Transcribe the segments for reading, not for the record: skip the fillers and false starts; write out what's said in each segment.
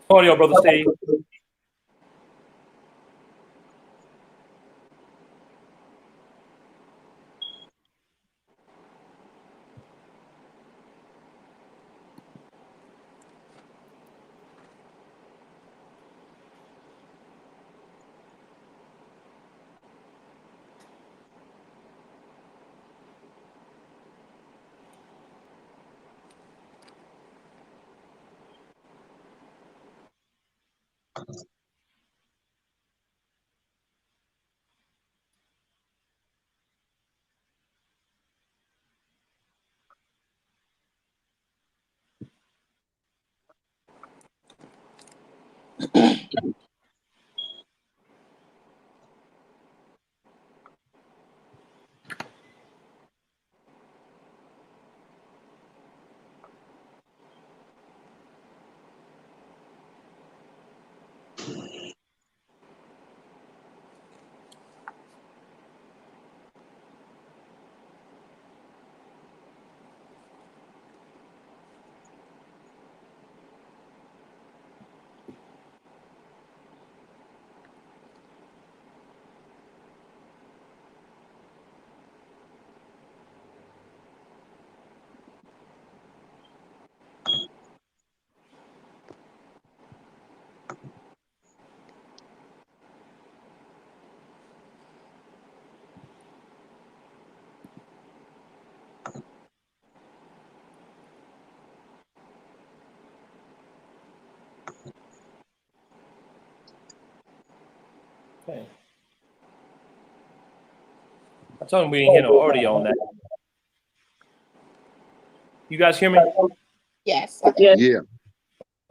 Audio, Brother Steve. Okay. I told him we didn't hear no audio on that. You guys hear me? Yes. Yeah.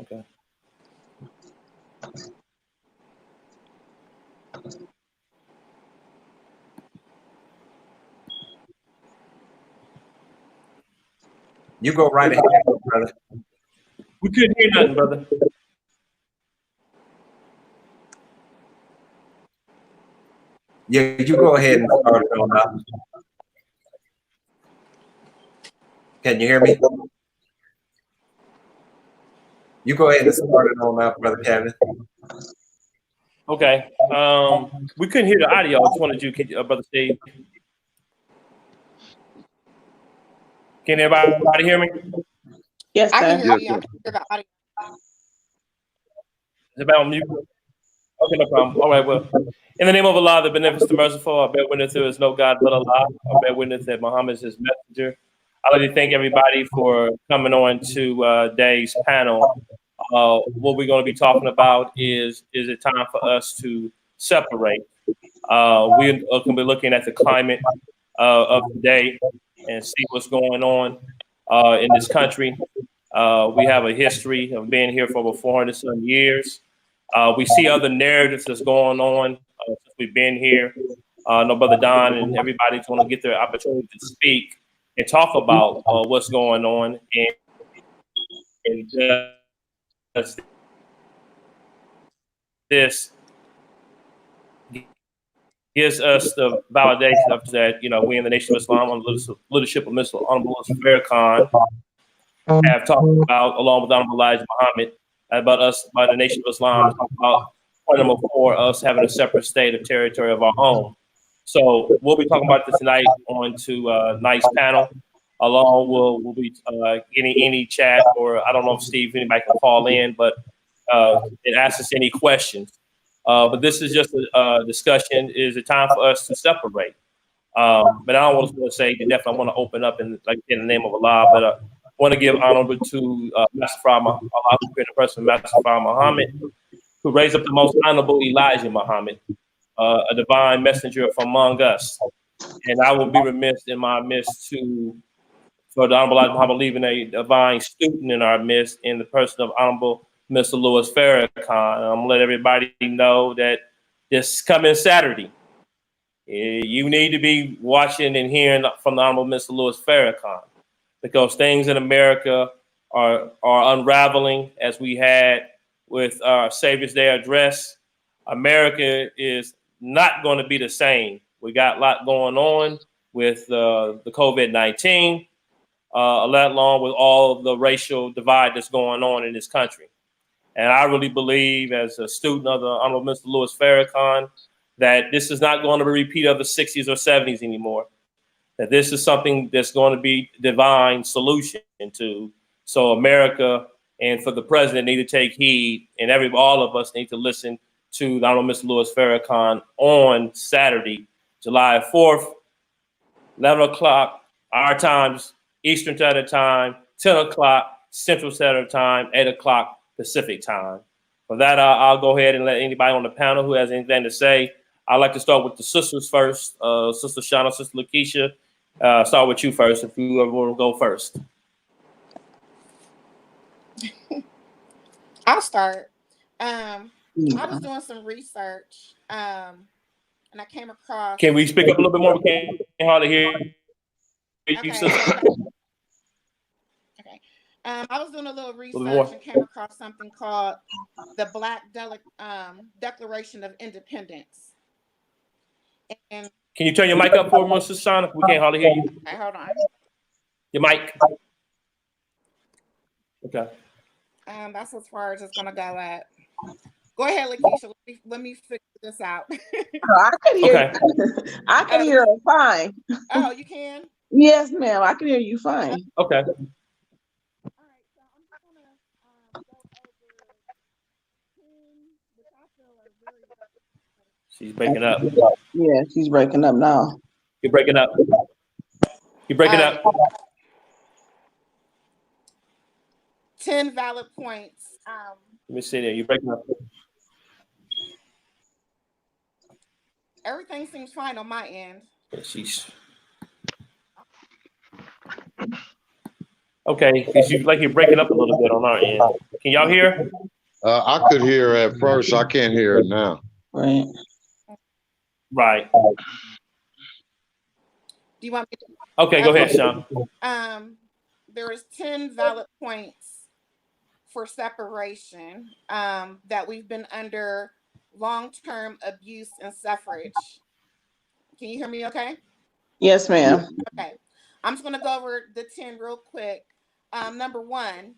Okay. You go right ahead, brother. We couldn't hear nothing, brother. Yeah, you go ahead and start it on up. Can you hear me? You go ahead and start it on up, Brother Kevin. Okay. We couldn't hear the audio. I just wanted you, Brother Steve. Can everybody hear me? Yes, I can hear you. I can hear the audio. Is it on mute? Okay, no problem. All right, well, in the name of Allah, the beneficent, the merciful, I bear witness there is no God but Allah. I bear witness that Muhammad is his messenger. I'd like to thank everybody for coming on to today's panel. What we're going to be talking about is it time for us to separate? We're going to be looking at the climate of today and see what's going on in this country. We have a history of being here for over 400 some years. We see other narratives that's going on since we've been here. No, Brother Don and everybody's going to get their opportunity to speak and talk about what's going on. And this gives us the validation of that, we in the Nation of Islam, under the leadership of Mr. Honorable Farrakhan, have talked about, along with Honorable Elijah Muhammad, about us, by the Nation of Islam, talk about point number 4, us having a separate state of territory of our own. So we'll be talking about this tonight on to a nice panel. Along we'll be getting any chat, or I don't know if Steve, anybody can call in, but and ask us any questions. But this is just a discussion. Is it time for us to separate? But I don't want to say that definitely I want to open up in the name of Allah, but I want to give honor to Master Farah, the person Master Farah Muhammad, who raised up the most honorable Elijah Muhammad, a divine messenger from among us. And I will be remiss in my midst for the Honorable Elijah Muhammad leaving a divine student in our midst in the person of Honorable Mr. Louis Farrakhan. I'm gonna let everybody know that this coming Saturday, you need to be watching and hearing from the Honorable Mr. Louis Farrakhan, because things in America are unraveling, as we had with our Savior's Day address. America is not going to be the same. We got a lot going on with the COVID-19, a lot along with all of the racial divide that's going on in this country. And I really believe, as a student of the Honorable Mr. Louis Farrakhan, that this is not going to be a repeat of the 60s or 70s anymore. That this is something that's going to be divine solution to. So America and for the president need to take heed, and all of us need to listen to the Honorable Mr. Louis Farrakhan on Saturday, July 4th, 11 o'clock, our times, Eastern Standard Time, 10 o'clock, Central Standard Time, 8 o'clock, Pacific Time. For that, I'll go ahead and let anybody on the panel who has anything to say. I'd like to start with the sisters first. Sister Shana, Sister Lakeisha, start with you first, if you ever want to go first. I'll start. I was doing some research, and I came across. Can we speak up a little bit more? We can't hardly hear you, Okay. sister. Okay. I was doing a little research and came across something called the Black Declaration of Independence. And can you turn your mic up for me, Sister Shana? We can't hardly hear you. okay, hold on. Your mic. Okay. That's as far as it's gonna go at. Go ahead, Lakeisha. Let me figure this out. I can hear. Okay. I can hear her fine. Oh, you can? Yes, ma'am. I can hear you fine. Okay. All right. So I'm just gonna go over 10, which I feel are very. She's breaking up. Yeah, she's breaking up now. You're breaking up. You're breaking up. 10 valid points. Let me see there. You're breaking up. Everything seems fine on my end. She's okay. You're breaking up a little bit on our end. Can y'all hear? I could hear at first. I can't hear it now. Right. Right. Do you want me to? Okay, go ahead, Sean. There is 10 valid points for separation that we've been under long-term abuse and suffrage. Can you hear me okay? Yes, ma'am. Okay. I'm just going to go over the 10 real quick. Number 1,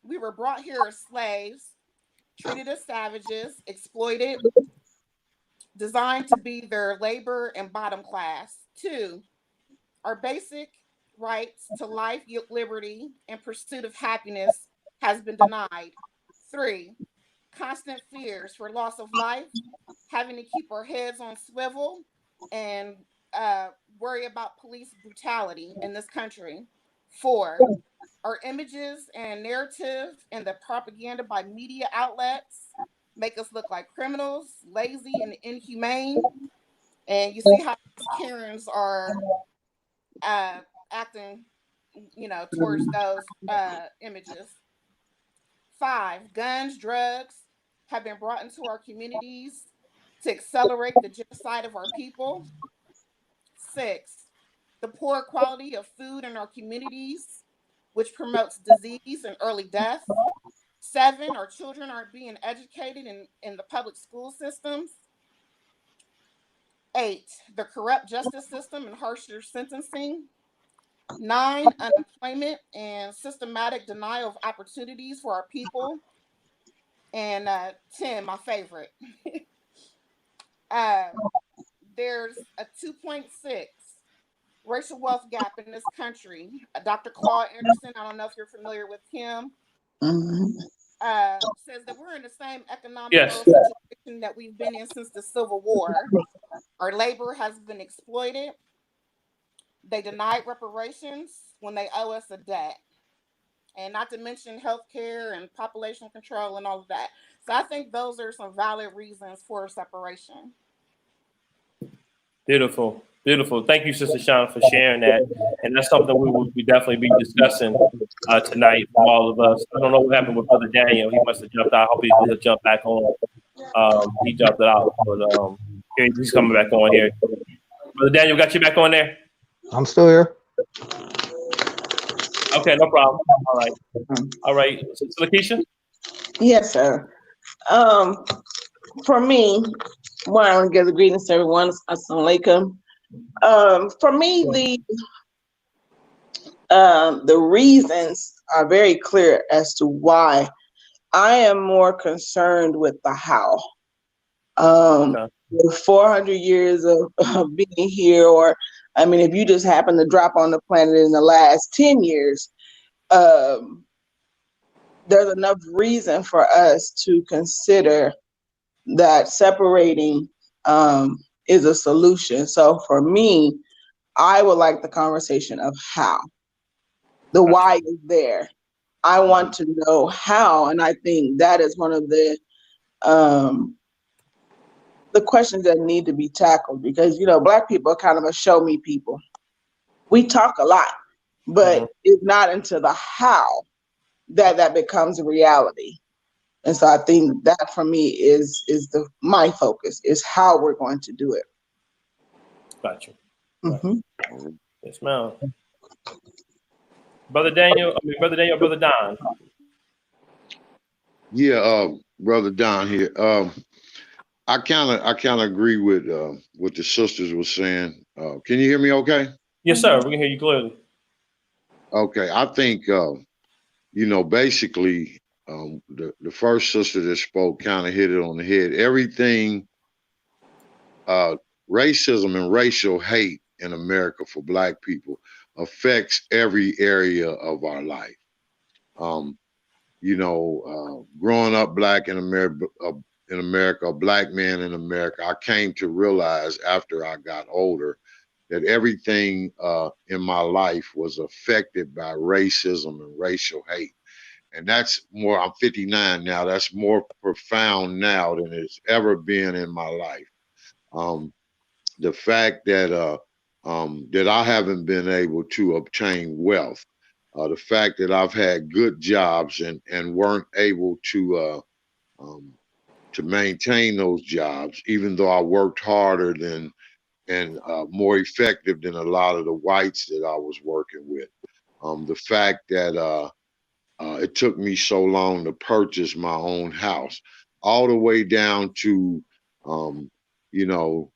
we were brought here as slaves, treated as savages, exploited, designed to be their labor and bottom class. 2, our basic rights to life, liberty, and pursuit of happiness has been denied. 3, constant fears for loss of life, having to keep our heads on swivel and worry about police brutality in this country. 4, our images and narrative and the propaganda by media outlets make us look like criminals, lazy, and inhumane. And you see how Karens are acting, towards those images. 5, guns, drugs have been brought into our communities to accelerate the genocide of our people. 6, the poor quality of food in our communities, which promotes disease and early death. 7, our children aren't being educated in the public school systems. 8, the corrupt justice system and harsher sentencing. 9, unemployment and systematic denial of opportunities for our people. And 10, my favorite. There's a 2.6 racial wealth gap in this country. Dr. Claude Anderson, I don't know if you're familiar with him, says that we're in the same economic situation that we've been in since the Civil War. Our labor has been exploited. They denied reparations when they owe us a debt. And not to mention healthcare and population control and all of that. So I think those are some valid reasons for separation. Beautiful. Beautiful. Thank you, Sister Shana, for sharing that. And that's something we will definitely be discussing tonight for all of us. I don't know what happened with Brother Daniel. He must have jumped out. I hope he'll jump back on. He jumped out, but he's coming back on here. Brother Daniel, got you back on there? I'm still here. Okay, no problem. All right. So, Lakeisha? Yes, sir. For me, I want to give the greetings to everyone. Assalamu alaikum. For me, the reasons are very clear as to why I am more concerned with the how. Okay. With 400 years of being here, or I mean, if you just happen to drop on the planet in the last 10 years, there's enough reason for us to consider that separating is a solution. So for me, I would like the conversation of how. The Gotcha. why is there. I want to know how, and I think that is one of the questions that need to be tackled, because Black people are kind of a show me people. We talk a lot, but it's not until the how that becomes a reality. And so I think that for me is my focus is how we're going to do it. Gotcha. Mm-hmm. Yes, ma'am. Brother Daniel, Brother Don. Yeah, brother Don here. I kind of agree with what the sisters were saying. Can you hear me? Okay. Yes, sir. We can hear you clearly. Okay. I think basically the first sister that spoke kind of hit it on the head. Everything, racism and racial hate in America for Black people affects every area of our life. Growing up Black in America, a Black man in America, I came to realize after I got older that everything in my life was affected by racism and racial hate. And that's more, I'm 59 now, that's more profound now than it's ever been in my life. The fact that that I haven't been able to obtain wealth, the fact that I've had good jobs and weren't able to maintain those jobs, even though I worked harder than and more effective than a lot of the whites that I was working with. The fact that it took me so long to purchase my own house, all the way down to, you know,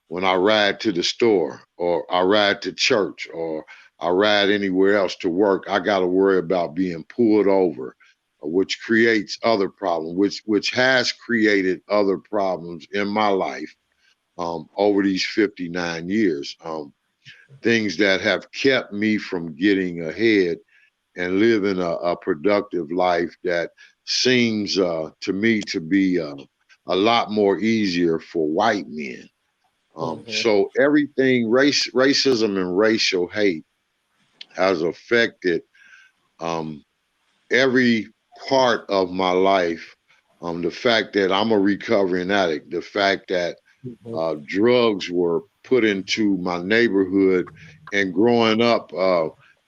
when I ride to the store or I ride to church or I ride anywhere else to work, I got to worry about being pulled over, which creates other problems, which has created other problems in my life over these 59 years. Things that have kept me from getting ahead and living a productive life that seems to me to be a lot more easier for white men. So everything, racism and racial hate has affected every part of my life. The fact that I'm a recovering addict, the fact that drugs were put into my neighborhood, and growing up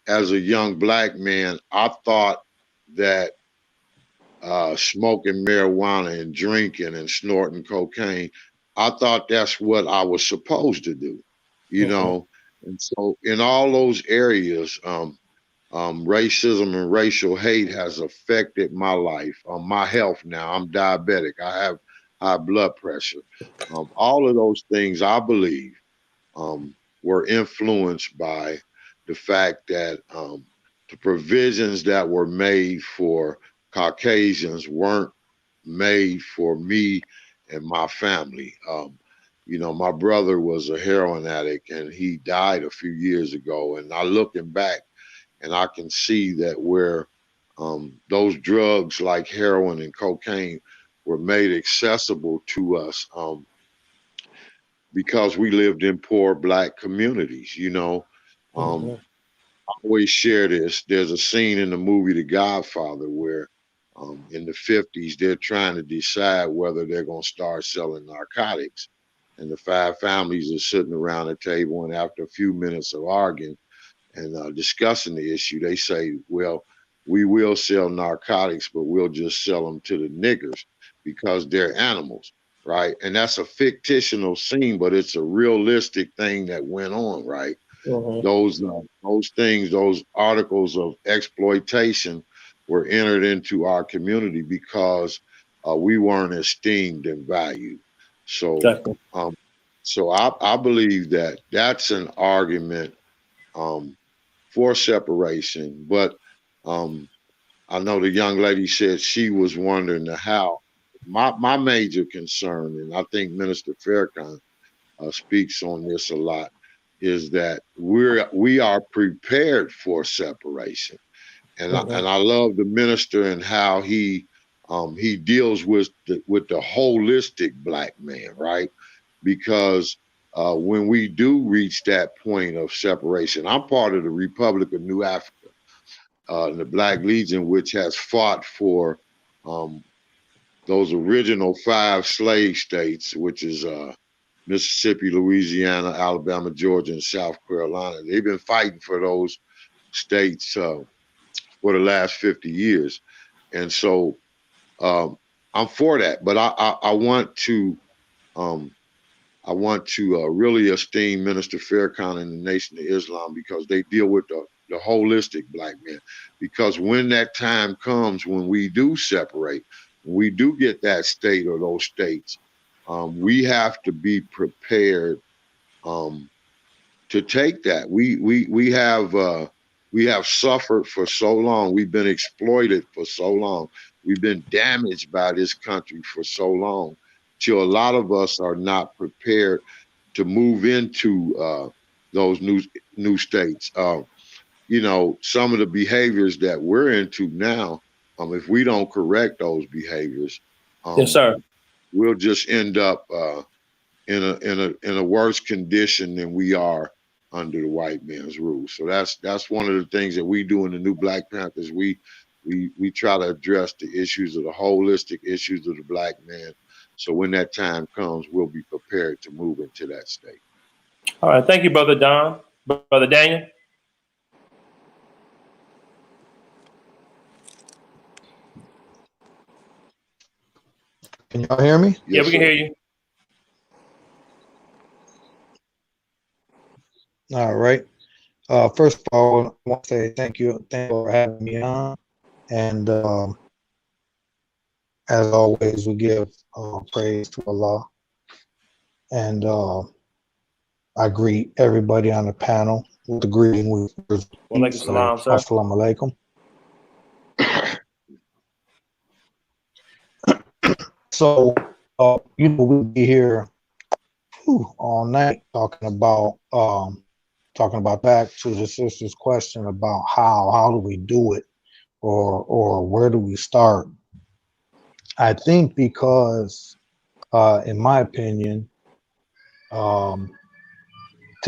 as a young Black man, I thought that smoking marijuana and drinking and snorting cocaine, I thought that's what I was supposed to do, you know. And so in all those areas, racism and racial hate has affected my life, my health. Now I'm diabetic. I have high blood pressure. All of those things, I believe, were influenced by the fact that the provisions that were made for Caucasians weren't made for me and my family. My brother was a heroin addict and he died a few years ago. And I looking back and I can see that where those drugs like heroin and cocaine were made accessible to us because we lived in poor Black communities, I always share this. There's a scene in the movie The Godfather where in the 50s, they're trying to decide whether they're going to start selling narcotics. And the 5 families are sitting around the table, and after a few minutes of arguing and discussing the issue, they say, well, we will sell narcotics, but we'll just sell them to the niggers because they're animals, right? And that's a fictional scene, but it's a realistic thing that went on, right? Those things, those articles of exploitation were entered into our community because we weren't esteemed and valued. So, I believe that that's an argument for separation. But I know the young lady said she was wondering the how. My major concern, and I think Minister Farrakhan speaks on this a lot, is that we are prepared for separation. And I love the minister and how he deals with the holistic Black man, right? Because when we do reach that point of separation, I'm part of the Republic of New Africa, the Black Legion, which has fought for those original 5 slave states, which is Mississippi, Louisiana, Alabama, Georgia, and South Carolina. They've been fighting for those states for the last 50 years. And so I'm for that, but I want to really esteem Minister Farrakhan and the Nation of Islam, because they deal with the holistic Black man. Because when that time comes, when we do separate, when we do get that state or those states, we have to be prepared to take that. We have suffered for so long. We've been exploited for so long. We've been damaged by this country for so long, till a lot of us are not prepared to move into those new states. You know, some of the behaviors that we're into now, if we don't correct those behaviors, yes, sir, we'll just end up in a worse condition than we are under the white man's rule. So that's one of the things that we do in the new Black Panthers. We try to address the issues of the holistic issues of the Black man. So when that time comes, we'll be prepared to move into that state. All right, thank you, Brother Don. Brother Daniel. Can y'all hear me? Yes, yeah, we can sir. hear you. All right. First of all, I want to say thank you for having me on. And as always, we give praise to Allah. And I greet everybody on the panel with the greeting with Walaikum salam, sir. Assalamu alaikum. So, you know, we'll be here all night talking about back to the sister's question about how do we do it, or where do we start. I think because in my opinion, to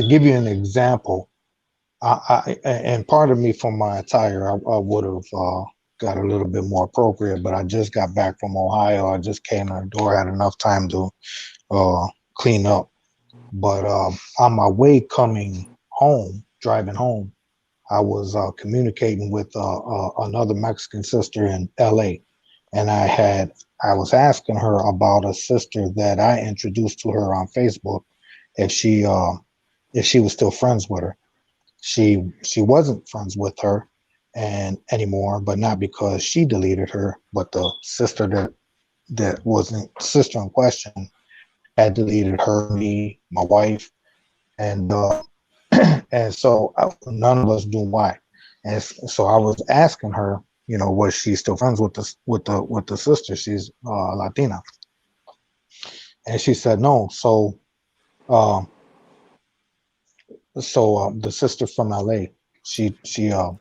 give you an example, and part of me from my attire, I would have got a little bit more appropriate, but I just got back from Ohio. I just came in the door, had enough time to clean up. But on my way coming home, driving home, I was communicating with another Mexican sister in LA. And I was asking her about a sister that I introduced to her on Facebook, if she was still friends with her. She wasn't friends with her and anymore, but not because she deleted her, but the sister that wasn't sister in question had deleted her, me, my wife, and and so none of us knew why. And so I was asking her, you know, was she still friends with the sister? She's Latina, and she said no. So the sister from LA, she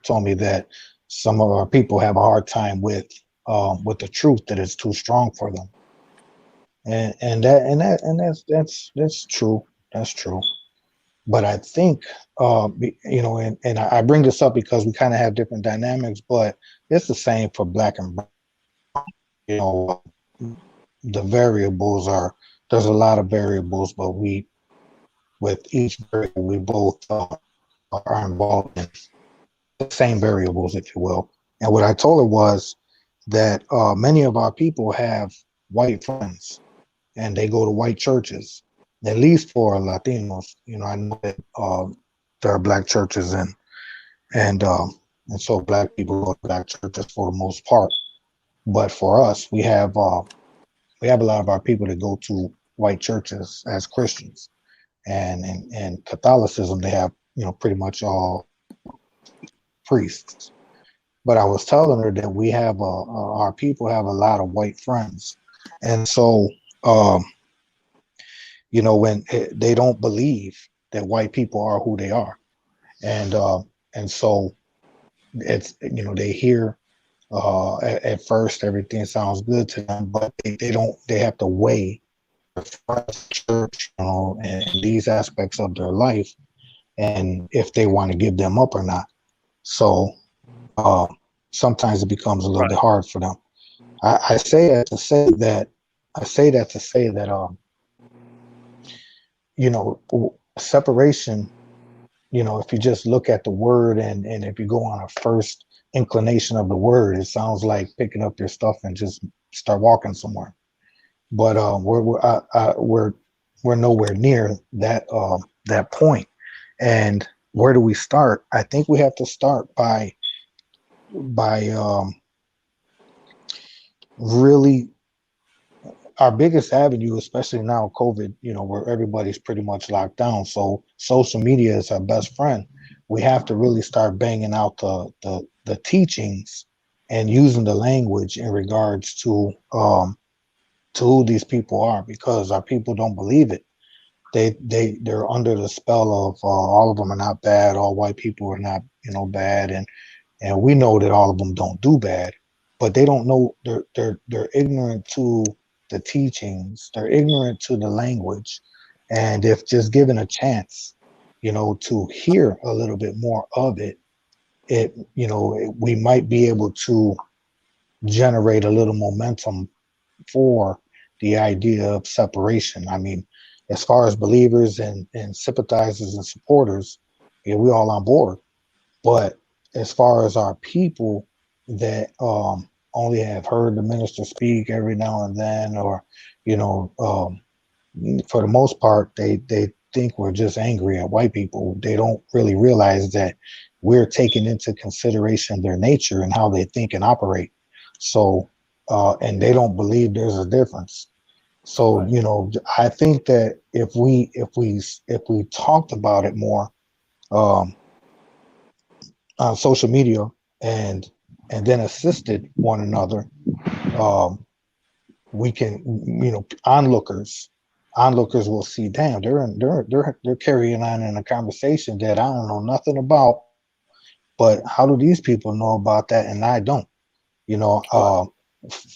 told me that some of our people have a hard time with the truth, that it's too strong for them, and that's true. That's true. But I think, you know, and I bring this up because we kind of have different dynamics, but it's the same for Black and brown. You know, the variables there's a lot of variables, but with each variable, we both are involved in the same variables, if you will. And what I told her was that many of our people have white friends, and they go to white churches, at least for Latinos. You know, I know that there are Black churches, and so Black people go to Black churches for the most part. But for us, we have a lot of our people that go to white churches as Christians, and Catholicism, they have, you know, pretty much all priests. but I was telling her that we have our people have a lot of white friends, and so you know, when they don't believe that white people are who they are, and so it's, you know, they hear at first everything sounds good to them, but they have to weigh the friends, church, you know, and these aspects of their life, and if they want to give them up or not. So uh, sometimes it becomes a little bit hard for them. I say that to say that you know, separation, you know, if you just look at the word and if you go on a first inclination of the word, it sounds like picking up your stuff and just start walking somewhere. But we're nowhere near that point. And where do we start? I think we have to start by really, our biggest avenue, especially now COVID, you know, where everybody's pretty much locked down. So social media is our best friend. We have to really start banging out the teachings and using the language in regards to who these people are, because our people don't believe it. They're under the spell of all of them are not bad, all white people are not, you know, bad, and we know that all of them don't do bad, but they don't know, they're ignorant to the teachings, they're ignorant to the language. And if just given a chance, you know, to hear a little bit more of it, you know, we might be able to generate a little momentum for the idea of separation. I mean, as far as believers and sympathizers and supporters, yeah, we all on board. But as far as our people that only have heard the minister speak every now and then, or, you know, for the most part, they think we're just angry at white people. They don't really realize that we're taking into consideration their nature and how they think and operate. So, and they don't believe there's a difference. So, you know, I think that if we talked about it more on social media and then assisted one another, we can, you know, onlookers will see, damn, they're carrying on in a conversation that I don't know nothing about, but how do these people know about that and I don't? You know,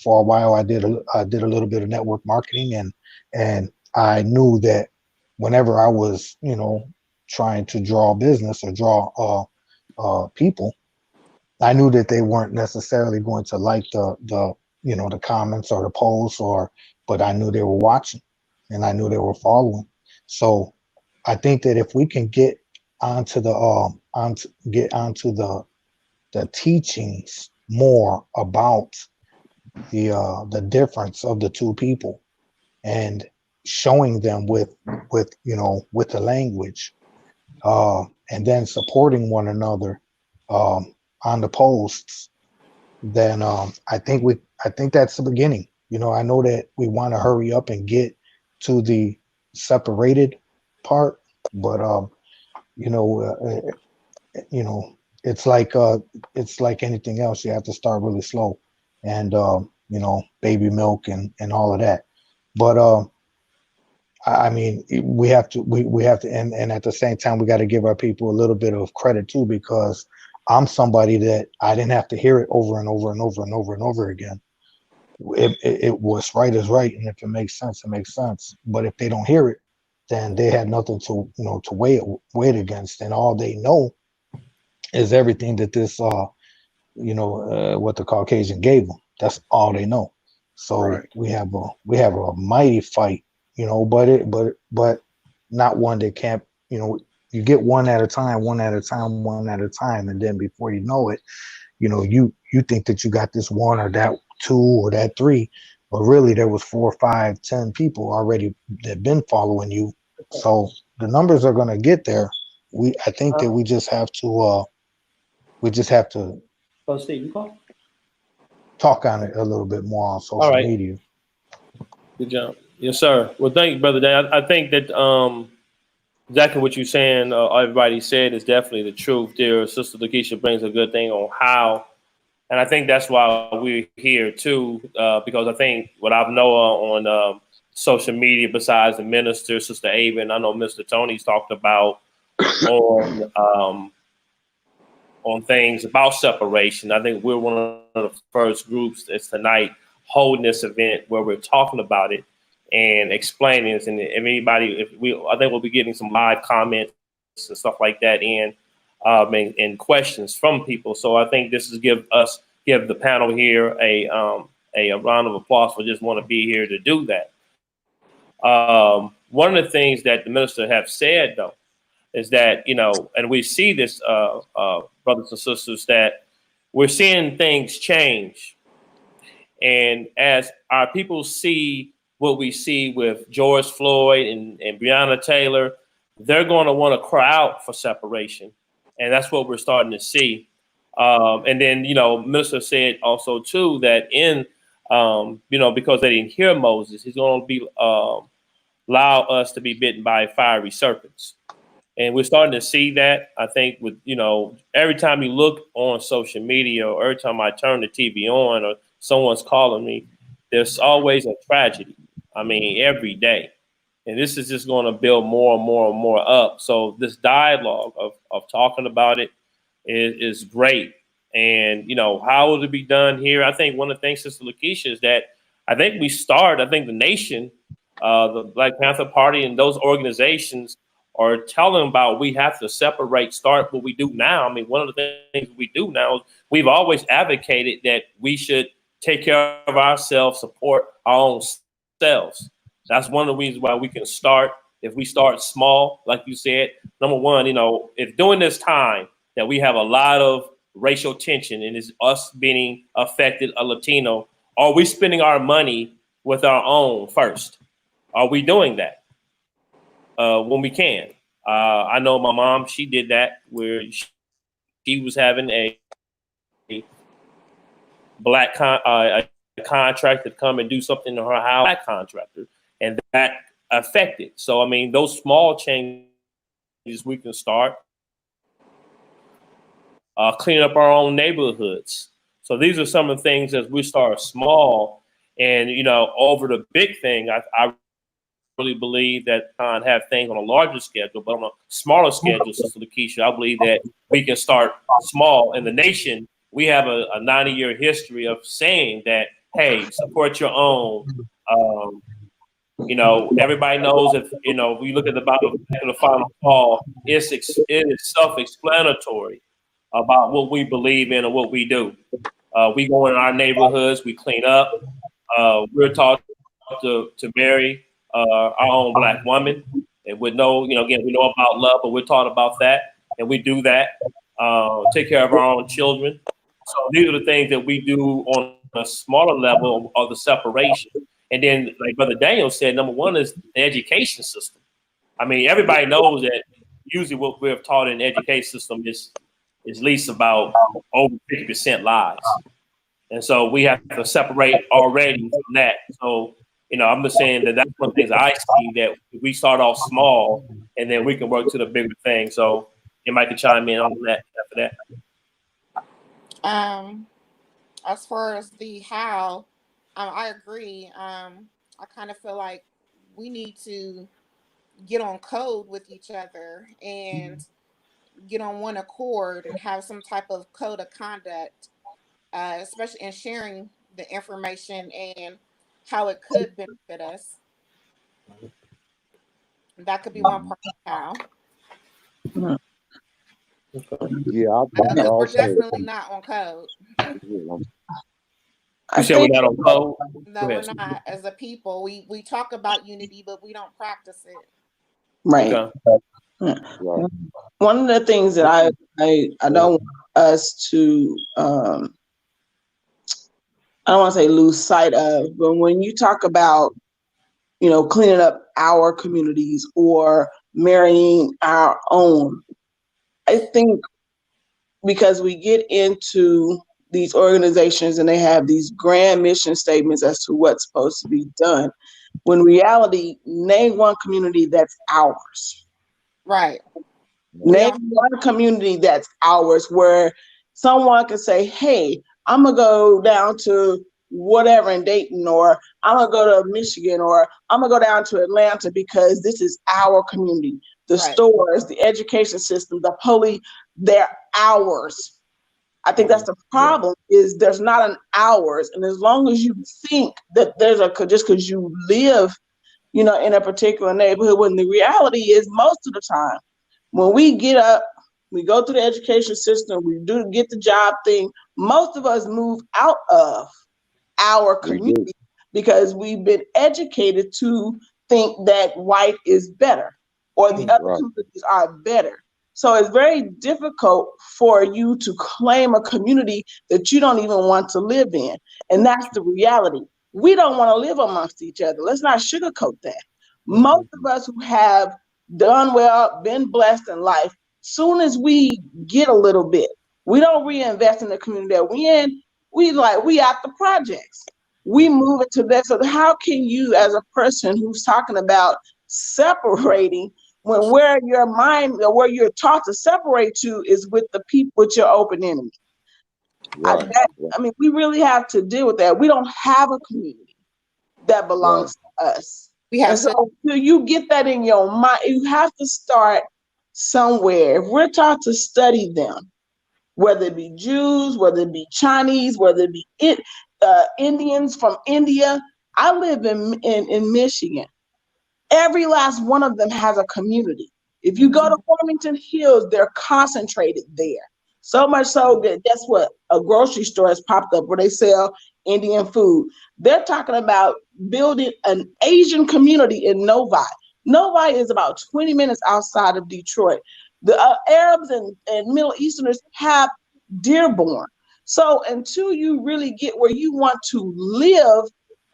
for a while I did a little bit of network marketing, and I knew that whenever I was, you know, trying to draw business or draw people, I knew that they weren't necessarily going to like the you know, the comments or the posts, but I knew they were watching and I knew they were following. So I think that if we can get onto the teachings more about the difference of the two people and showing them with you know, with the language, and then supporting one another on the posts, then I think that's the beginning. You know, I know that we want to hurry up and get to the separated part, but you know, it's like anything else. You have to start really slow, and you know, baby milk and all of that. But I mean, we have to, and at the same time, we got to give our people a little bit of credit too, because I'm somebody that I didn't have to hear it over and over and over and over and over again. It was right is right, and if it makes sense, it makes sense. But if they don't hear it, then they had nothing to, you know, to weigh it against, and all they know is everything that this you know, what the Caucasian gave them. That's all they know. So we have a mighty fight, you know, but not one that can't, you know, you get one at a time, and then before you know it, you know, you think that you got this one or that two or that three, but really there was 4, 5, 10 people already that been following you. So the numbers are gonna get there. I think that we just have to talk on it a little bit more on social media. Good job. Yes, sir. Well, thank you, Brother Dan. I think that exactly what you're saying, everybody said, is definitely the truth there. Sister Lakeisha brings a good thing on how And I think that's why we're here too, because I think what I've known on social media, besides the minister, Sister Ava, and I know Mr. Tony's talked about on things about separation. I think we're one of the first groups that's tonight holding this event where we're talking about it and explaining this. And if anybody, I think we'll be getting some live comments and stuff like that in, and questions from people. So I think this is give the panel here a round of applause for just want to be here to do that. One of the things that the minister have said though is that, you know, and we see this, brothers and sisters, that we're seeing things change. And as our people see what we see with George Floyd and Breonna Taylor, they're going to want to cry out for separation. And that's what we're starting to see. And then, you know, minister said also too, that in, you know, because they didn't hear Moses, he's going to be, allow us to be bitten by fiery serpents. And we're starting to see that. I think with, you know, every time you look on social media or every time I turn the TV on or someone's calling me, there's always a tragedy. I mean, every day. And this is just going to build more and more and more up. So this dialogue of talking about it is great. And, you know, how will it be done here? I think one of the things, Sister Lakeisha, is that I think the nation, the Black Panther Party and those organizations are telling about we have to start what we do now. I mean, one of the things we do now is we've always advocated that we should take care of ourselves, support our own selves. That's one of the reasons why we can start. If we start small, like you said, number one, you know, if during this time that we have a lot of racial tension and is us being affected, a Latino, are we spending our money with our own first? Are we doing that? When we can. I know my mom, she did that where she was having a black contractor come and do something to her house, black contractor, and that affected. So, I mean, those small changes we can start. Cleaning up our own neighborhoods. So these are some of the things as we start small and, you know, over the big thing, I really believe that have things on a larger schedule, but on a smaller schedule, Sister Lakeisha, I believe that we can start small. In the nation, we have a 90-year history of saying that, hey, support your own. You know, everybody knows if, you know, we look at the Bible, the final call, it is self-explanatory about what we believe in and what we do. We go in our neighborhoods, we clean up. We're taught to marry our own Black woman, and with no, you know, again, we know about love, but we're taught about that, and we do that. Take care of our own children. So these are the things that we do on a smaller level of the separation. And then, like Brother Daniel said, number one is the education system. I mean, everybody knows that usually what we're taught in the education system is at least about over 50% lies. And so we have to separate already from that. So, you know, I'm just saying that that's one of the things I see, that we start off small and then we can work to the bigger thing. So anybody can chime in on that after that. As far as the how, I agree. I kind of feel like we need to get on code with each other and get on one accord and have some type of code of conduct, especially in sharing the information and how it could benefit us. That could be one part of how. Yeah, We're definitely not on code. You said we're not on code? No, we're not. As a people, we talk about unity, but we don't practice it. Right. Okay. One of the things that I don't want us to I don't want to say lose sight of, but when you talk about, you know, cleaning up our communities or marrying our own, I think because we get into these organizations and they have these grand mission statements as to what's supposed to be done, when reality, name one community that's ours. Right. Name one community that's ours where someone can say, hey, I'm gonna go down to whatever in Dayton, or I'm gonna go to Michigan, or I'm gonna go down to Atlanta because this is our community. The stores, the education system, the police, they're ours. I think that's the problem, is there's not an ours. And as long as you think that there's just because you live, in a particular neighborhood, when the reality is most of the time, when we get up, we go through the education system, we get the job thing, most of us move out of our community because we've been educated to think that white is better or the other communities are better. So it's very difficult for you to claim a community that you don't even want to live in. And that's the reality. We don't want to live amongst each other. Let's not sugarcoat that. Most of us who have done well, been blessed in life, soon as we get a little bit, we don't reinvest in the community that we in. We at the projects. We move into that. So how can you, as a person who's talking about separating, when where your mind or where you're taught to separate to is with the people, with your open enemy? I mean, we really have to deal with that. We don't have a community that belongs to us. And so till you get that in your mind, you have to start somewhere. If we're taught to study them, whether it be Jews, whether it be Chinese, whether it be Indians from India. I live in Michigan. Every last one of them has a community. If you go to Farmington Hills, they're concentrated there. So much so that that's what a grocery store has popped up where they sell Indian food. They're talking about building an Asian community in Novi. Novi is about 20 minutes outside of Detroit. The Arabs and Middle Easterners have Dearborn. So until you really get where you want to live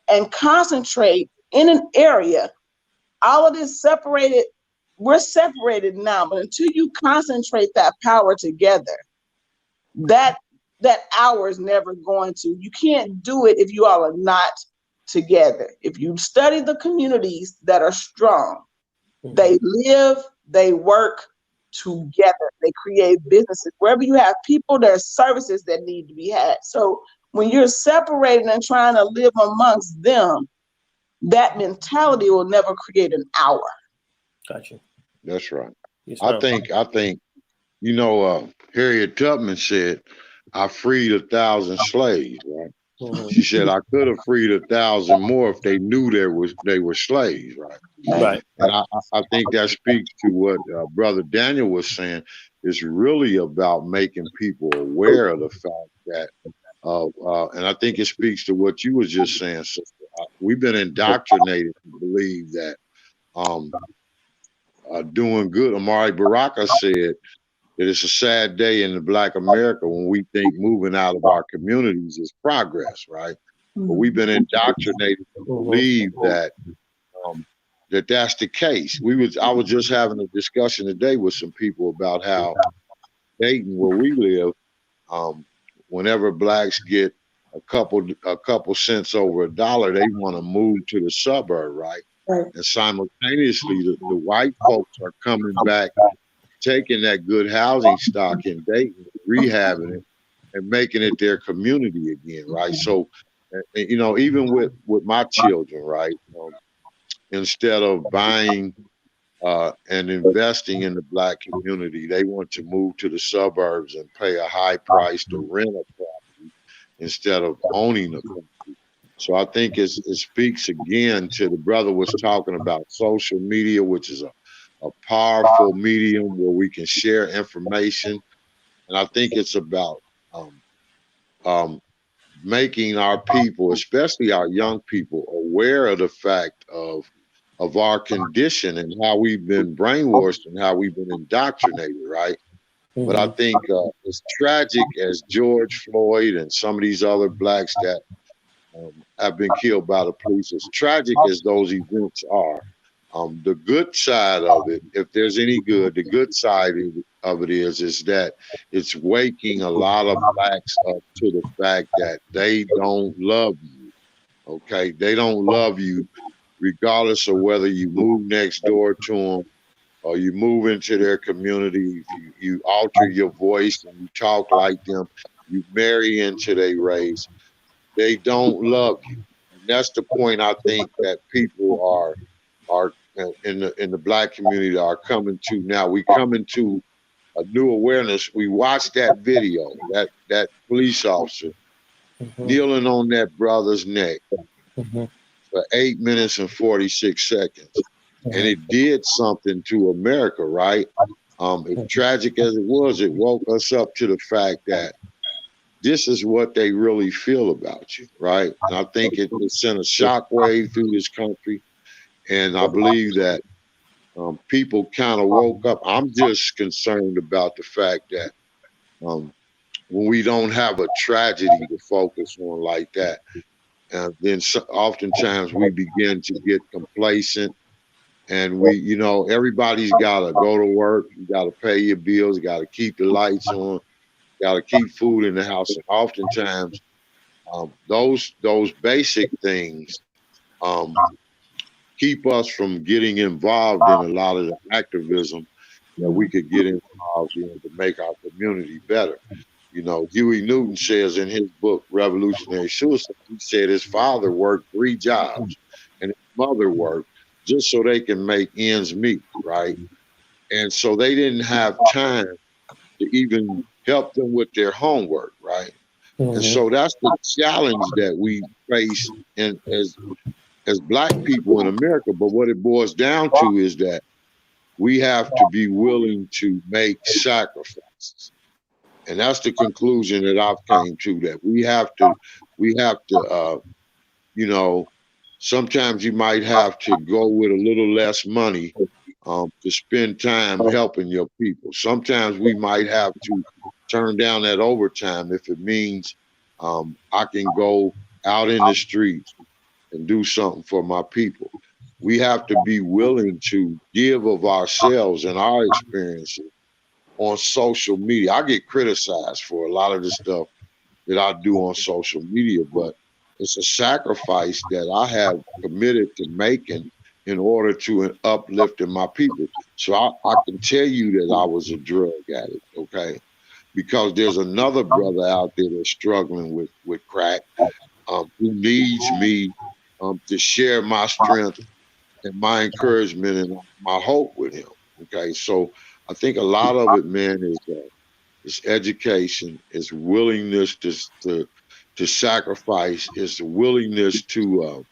and concentrate in an area, all of this separated, we're separated now, but until you concentrate that power together, that hour is never going to, you can't do it if you all are not together. If you study the communities that are strong, they live, they work together, they create businesses. Wherever you have people, there's services that need to be had. So when you're separating and trying to live amongst them, that mentality will never create an hour. Gotcha. That's right. Yes, I think Harriet Tubman said, I freed 1,000 slaves, right? She said, I could have freed 1,000 more if they knew they were slaves, right? Right. And I think that speaks to what Brother Daniel was saying. It's really about making people aware of the fact that, and I think it speaks to what you were just saying. So, we've been indoctrinated to believe that doing good. Amari Baraka said that it's a sad day in the Black America when we think moving out of our communities is progress, right? But we've been indoctrinated to believe that that's the case. I was just having a discussion today with some people about how Dayton, where we live, whenever blacks get a couple cents over $1, they want to move to the suburb, right? And simultaneously, the white folks are coming back, taking that good housing stock in Dayton, rehabbing it, and making it their community again, right? So, even with my children, right? Instead of buying and investing in the Black community, they want to move to the suburbs and pay a high price to rent a property instead of owning a property. So I think it speaks again to the brother was talking about social media, which is a powerful medium where we can share information. And I think it's about making our people, especially our young people, aware of the fact of our condition and how we've been brainwashed and how we've been indoctrinated, right? But I think as tragic as George Floyd and some of these other blacks that have been killed by the police, as tragic as those events are, the good side of it, if there's any good, the good side of it is that it's waking a lot of blacks up to the fact that they don't love you, okay? They don't love you regardless of whether you move next door to them or you move into their community, if you alter your voice and you talk like them. you marry into their race, they don't love you. And that's the point I think that people are in the Black community are coming to now. We coming to a new awareness. We watched that video, that police officer kneeling on that brother's neck for 8 minutes and 46 seconds. And it did something to America, right? As tragic as it was, it woke us up to the fact that this is what they really feel about you, right? And I think it sent a shockwave through this country. And I believe that people kind of woke up. I'm just concerned about the fact that when we don't have a tragedy to focus on like that, then oftentimes we begin to get complacent. And we, you know, everybody's got to go to work. You got to pay your bills. You got to keep the lights on. You got to keep food in the house. And oftentimes, those basic things keep us from getting involved in a lot of the activism that we could get involved in to make our community better. You know, Huey Newton says in his book, Revolutionary Suicide, he said his father worked 3 jobs and his mother worked just so they can make ends meet, right? And so they didn't have time to even help them with their homework, right? And so that's the challenge that we face as Black people in America. But what it boils down to is that we have to be willing to make sacrifices. And that's the conclusion that I've came to, that we have to, you know, sometimes you might have to go with a little less money to spend time helping your people. Sometimes we might have to turn down that overtime if it means I can go out in the streets and do something for my people. We have to be willing to give of ourselves and our experiences on social media. I get criticized for a lot of the stuff that I do on social media, but it's a sacrifice that I have committed to making in order to uplift my people. So I can tell you that I was a drug addict, okay? Because there's another brother out there that's struggling with crack, who needs me to share my strength and my encouragement and my hope with him, okay? So I think a lot of it, man, is education, is willingness to sacrifice, is the willingness to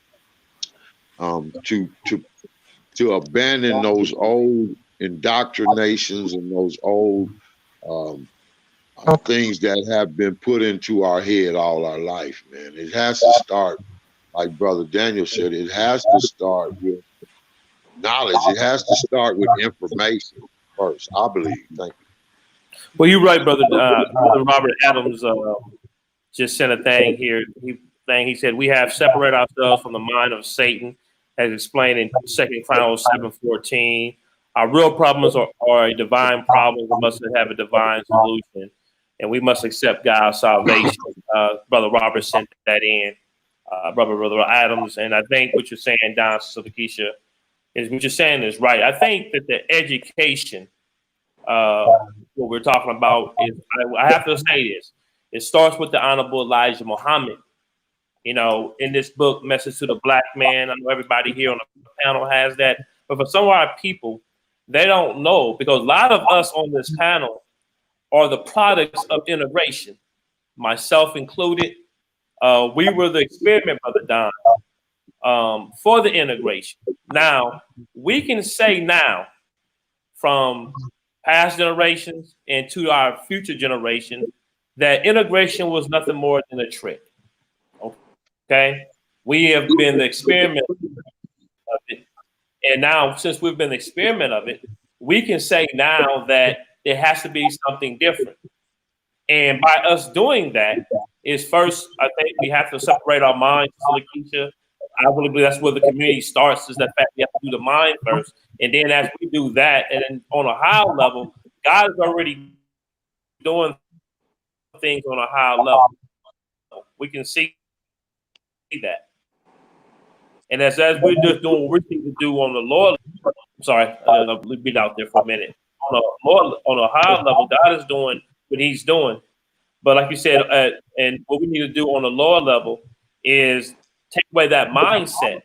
abandon those old indoctrinations and those old things that have been put into our head all our life, man. It has to start, like Brother Daniel said, it has to start with knowledge. It has to start with information first, I believe. Thank you. Well, you're right, brother. Brother Robert Adams just sent a thing here. He said, we have separated ourselves from the mind of Satan, as explained in 2 Chronicles 7:14. Our real problems are a divine problem. We must have a divine solution, and we must accept God's salvation. Brother Robert sent that in, Brother Adams. And I think what you're saying, Don, Sister Lakeisha, is what you're saying is right. I think that the education, what we're talking about is, I have to say this, it starts with the Honorable Elijah Muhammad. You know, in this book, Message to the Black Man, I know everybody here on the panel has that, but for some of our people, they don't know, because a lot of us on this panel are the products of integration, myself included. We were the experiment, Brother Don, for the integration. Now, we can say now, from past generations and to our future generations, that integration was nothing more than a trick. Okay? We have been the experiment of it. And now, since we've been the experiment of it, we can say now that there has to be something different. And by us doing that is, first, I think we have to separate our minds, Lakeisha. I really believe that's where the community starts, is that fact we have to do the mind first. And then as we do that, and then on a high level, God is already doing things on a high level. We can see that. And as we're just doing what we need to do on the lower, I'm sorry, I'll be out there for a minute. On a high level, God is doing what he's doing. But like you said, and what we need to do on the lower level is take away that mindset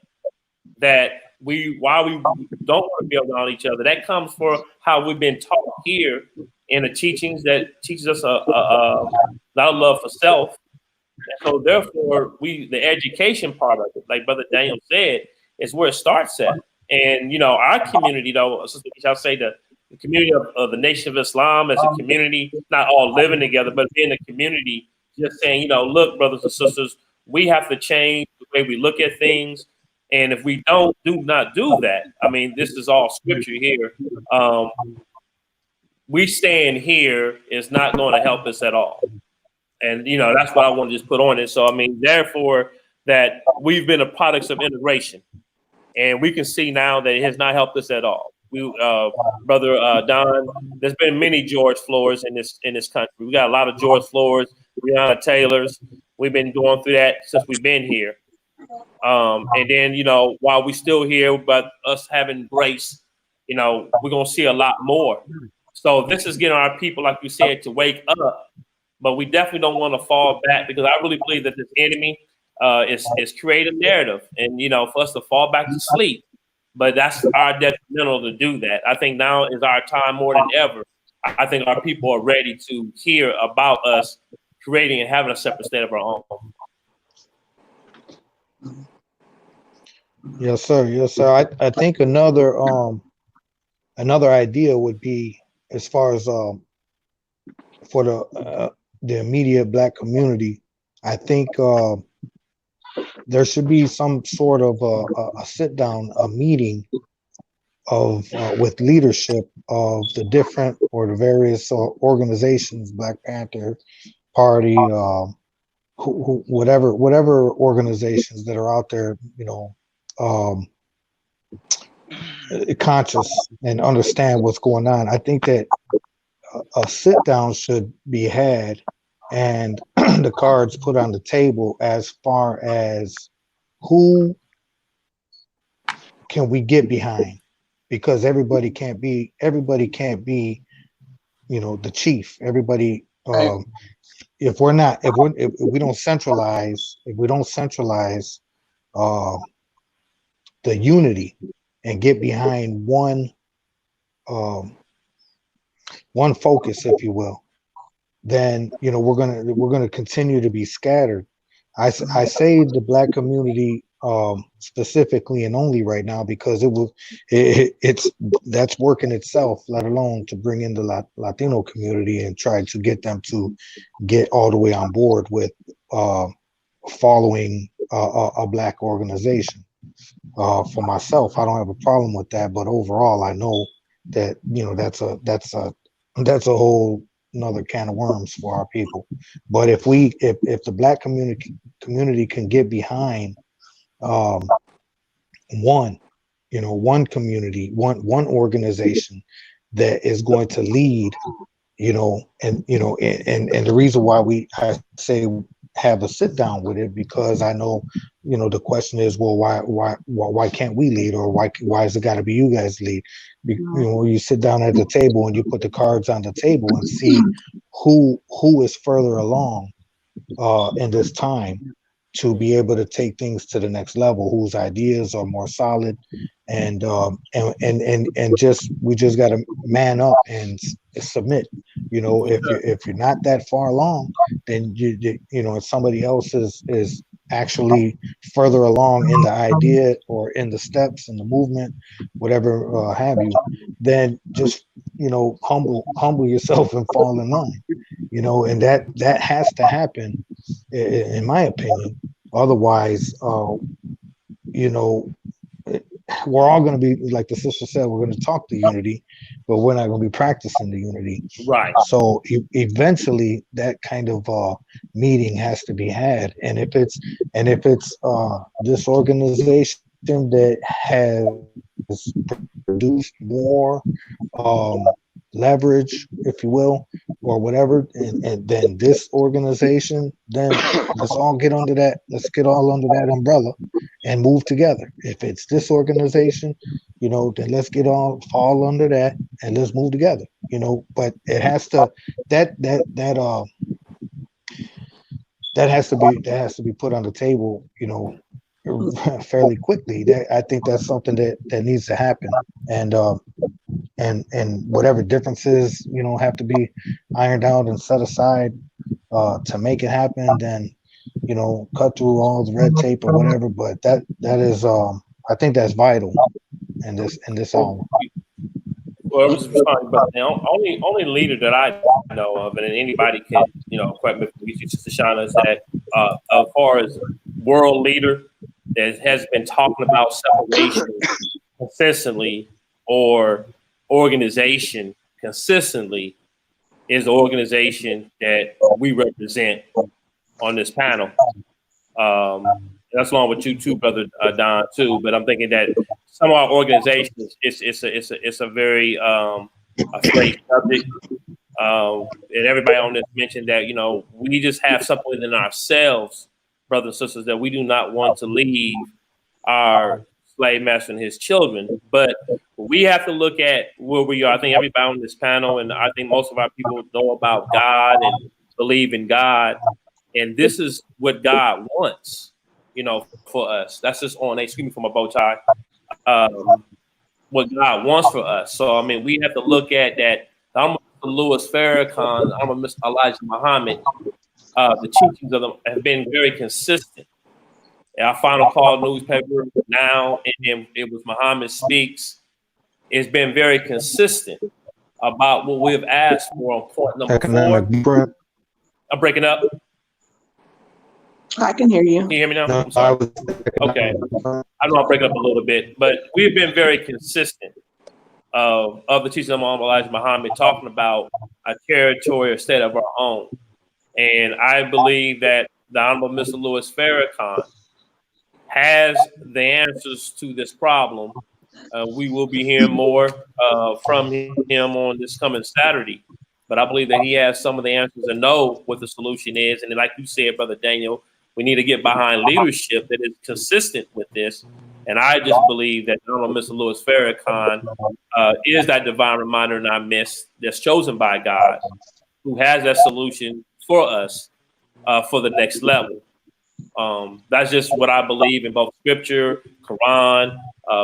that why we don't want to be around each other. That comes for how we've been taught here in the teachings that teaches us a lot of love for self. And so therefore, the education part of it, like Brother Daniel said, is where it starts at. And our community, though, I'll say the community of the Nation of Islam as a community, not all living together, but being a community, just saying, look, brothers and sisters, we have to change the way we look at things. And if we do not do that, I mean, this is all scripture here. We staying here is not going to help us at all. And, that's what I want to just put on it. So, I mean, therefore, that we've been a products of integration. And we can see now that it has not helped us at all. Brother Don, there's been many George Floors in this country. We got a lot of George Floors, Breonna Taylors. We've been going through that since we've been here. And then, while we still here, but us having grace, we're going to see a lot more. So this is getting our people, like you said, to wake up. But we definitely don't want to fall back, because I really believe that this enemy is creating narrative, and for us to fall back to sleep. But that's our detrimental to do that. I think now is our time more than ever. I think our people are ready to hear about us creating and having a separate state of our own. Yes, sir. Yes, sir. I think another idea would be, as far as for the immediate Black community, I think there should be some sort of a sit down, a meeting with leadership of the different or the various organizations, Black Panther Party, whatever organizations that are out there, conscious and understand what's going on. I think that a sit down should be had, and the cards put on the table as far as who can we get behind, because everybody can't be the chief. Everybody, if we don't centralize the unity and get behind one focus, if you will, then we're gonna continue to be scattered. I say the Black community specifically and only right now, because that's working itself, let alone to bring in the Latino community and try to get them to get all the way on board with following a Black organization. For myself, I don't have a problem with that, but overall, I know that that's a whole another can of worms for our people. But if the Black community can get behind one community, one organization that is going to lead, and the reason why I say have a sit down with it, because I know, the question is, well, why can't we lead, or why has it got to be you guys lead? You sit down at the table and you put the cards on the table and see who is further along in this time to be able to take things to the next level, whose ideas are more solid, and we just got to man up and submit. If you're not that far along, then if somebody else is actually further along in the idea or in the steps in the movement, whatever have you, then just humble yourself and fall in line. And that has to happen, in my opinion. Otherwise, we're all going to be, like the sister said, we're going to talk the unity, but we're not going to be practicing the unity. Right. So eventually that kind of meeting has to be had. And if it's this organization that has produced more leverage, if you will, or whatever, and then this organization, then let's all get under that. Let's get all under that umbrella and move together. If it's this organization, then let's get all under that and let's move together. But it has to that that has to be put on the table, you know, fairly quickly. I think that's something that needs to happen, and whatever differences, you know, have to be ironed out and set aside to make it happen. Then, you know, cut through all the red tape or whatever. But that is I think that's vital in this hour. Well, it was responding, but the only leader that I know of, and anybody can, you know, correct me if you, Sister Shana, is that as far as world leader that has been talking about separation consistently or organization consistently is the organization that we represent on this panel. That's along with you too, brother Don, too. But I'm thinking that some of our organizations, it's a very afraid subject. And everybody on this mentioned that, you know, we just have something within ourselves, brothers and sisters, that we do not want to leave our slave master and his children. But we have to look at where we are. I think everybody on this panel, and I think most of our people know about God and believe in God. And this is what God wants, you know, for us. That's just on, excuse me for my bow tie, what God wants for us. So, I mean, we have to look at that. I'm Louis Farrakhan, I'm a Mr. Elijah Muhammad. The teachings of them have been very consistent. Our Final Call newspaper now, and then it was Muhammad Speaks. It's been very consistent about what we've asked for on point number Economic 4. blueprint. I'm breaking up. I can hear you. Can you hear me now? No, I'm sorry. I Okay. I know I'll break up a little bit, but we've been very consistent of the teachings of Elijah Muhammad talking about a territory or state of our own. And I believe that the Honorable Mr. Louis Farrakhan has the answers to this problem. We will be hearing more from him on this coming Saturday. But I believe that he has some of the answers and know what the solution is. And like you said, Brother Daniel, we need to get behind leadership that is consistent with this. And I just believe that Honorable Mr. Louis Farrakhan is that divine reminder in our midst that's chosen by God, who has that solution for us for the next level. That's just what I believe in both scripture, Quran,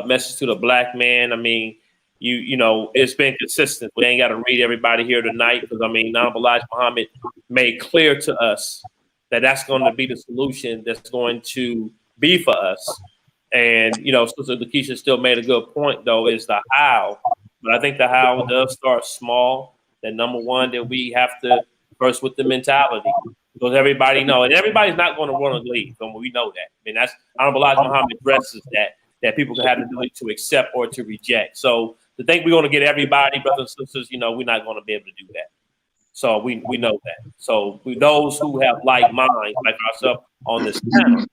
message to the black man. I mean, you know, it's been consistent. We ain't got to read everybody here tonight because, I mean, Honorable Elijah Muhammad made clear to us that that's going to be the solution that's going to be for us. And, you know, Sister Lakeisha still made a good point, though, is the how. But I think the how does start small. That number one, that we have to first with the mentality. Because everybody know, and everybody's not going to want to leave. And we know that. I mean, that's Honorable Elijah Muhammad addresses that people can have the ability to accept or to reject. So to think we're going to get everybody, brothers and sisters, you know, we're not going to be able to do that. So we know that. So those who have like minds, like ourselves on this panel,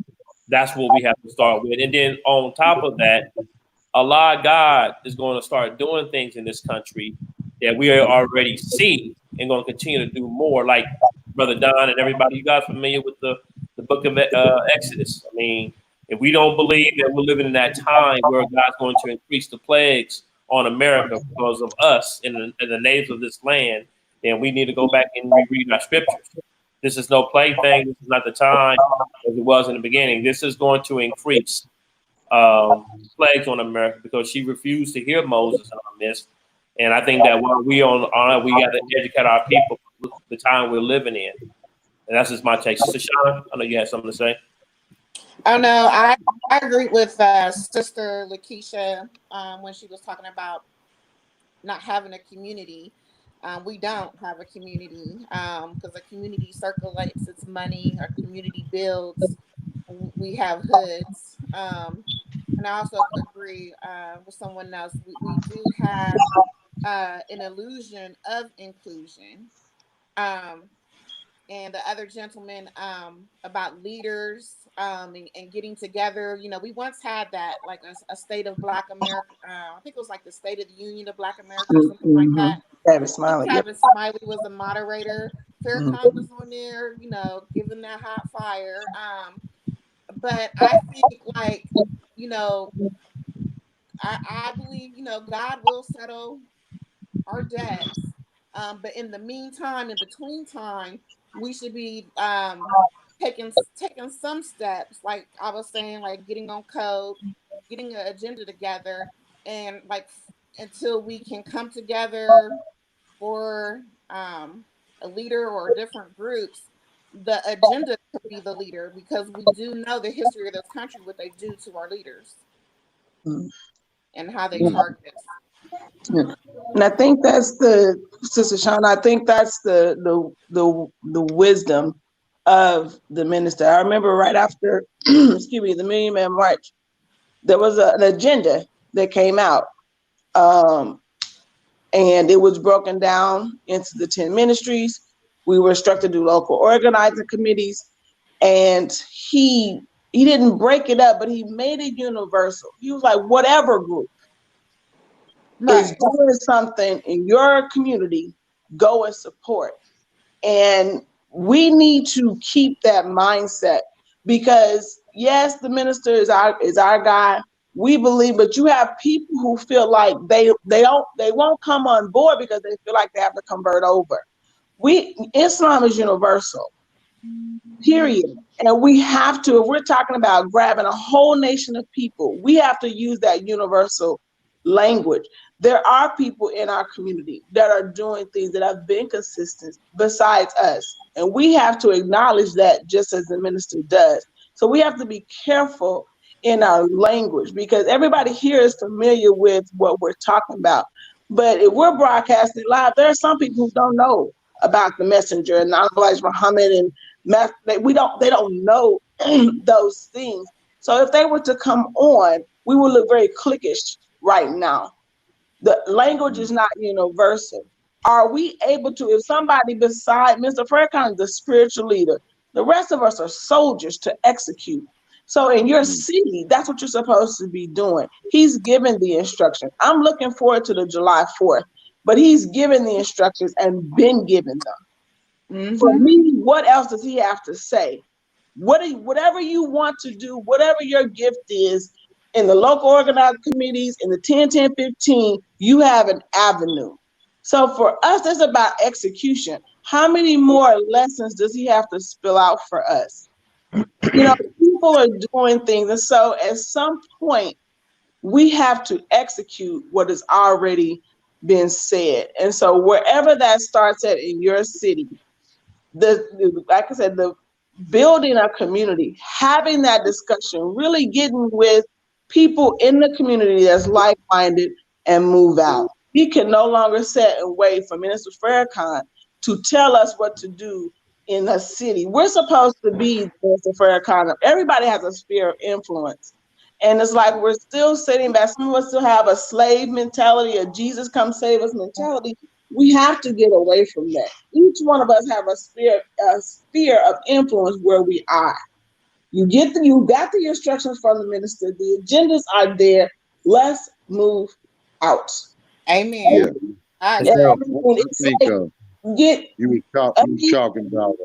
that's what we have to start with. And then on top of that, Allah God is going to start doing things in this country that we already see and going to continue to do more. Like Brother Don and everybody, you guys familiar with the book of Exodus. I mean, if we don't believe that we're living in that time where God's going to increase the plagues on America because of us and the natives of this land, then we need to go back and reread our scriptures. This is no plaything. This is not the time as it was in the beginning. This is going to increase plagues on America because she refused to hear Moses on this. And I think that while we got to educate our people for the time we're living in. And that's just my take. Sister Shana, I know you had something to say. Oh no, I agree with Sister Lakeisha when she was talking about not having a community. We don't have a community because a community circulates its money. Our community builds. We have hoods. And I also agree with someone else. We do have an illusion of inclusion. And the other gentleman about leaders and getting together. You know, we once had that, like a state of Black America. I think it was like the State of the Union of Black America or something like that. Travis Smiley. Travis Smiley was the moderator. Farrakhan was on there, you know, giving that hot fire. But I think, like, you know, I believe, you know, God will settle our debts. But in the meantime, in between time, we should be taking some steps, like I was saying, like getting on code, getting an agenda together, and like until we can come together for a leader or different groups, the agenda could be the leader, because we do know the history of this country, what they do to our leaders and how they target us. And I think that's the Sister Shana. I think that's the wisdom of the minister. I remember right after, excuse me, the Million Man March, there was an agenda that came out, and it was broken down into the 10 ministries. We were instructed to do local organizing committees, and he didn't break it up, but he made it universal. He was like, whatever group is doing something in your community, go and support. And we need to keep that mindset, because yes, the minister is our guy. We believe, but you have people who feel like they won't come on board because they feel like they have to convert over. Islam is universal, period. And we have to, if we're talking about grabbing a whole nation of people, we have to use that universal language. There are people in our community that are doing things that have been consistent besides us. And we have to acknowledge that, just as the minister does. So we have to be careful in our language, because everybody here is familiar with what we're talking about. But if we're broadcasting live, there are some people who don't know about the messenger and Elijah Muhammad, and they don't know those things. So if they were to come on, we would look very cliquish right now. The language is not universal. Are we able to, if somebody beside Mr. Farrakhan, the spiritual leader, the rest of us are soldiers to execute. So in your city, that's what you're supposed to be doing. He's given the instruction. I'm looking forward to the July 4th, but he's given the instructions and been given them. For me, what else does he have to say? Whatever you want to do, whatever your gift is, in the local organized committees, in the 10-10-15, you have an avenue. So for us, it's about execution. How many more lessons does he have to spill out for us? People are doing things. And so at some point, we have to execute what has already been said. And so wherever that starts at in your city, like I said, the building a community, having that discussion, really getting with people in the community that's like-minded, and move out. We can no longer sit and wait for Minister Farrakhan to tell us what to do in a city. We're supposed to be Minister Farrakhan. Everybody has a sphere of influence. And it's like we're still sitting back. Some of us still have a slave mentality, a Jesus come save us mentality. We have to get away from that. Each one of us have a sphere of influence where we are. You got the instructions from the minister. The agendas are there. Let's move out. Amen. Yeah. I You agree. was talking about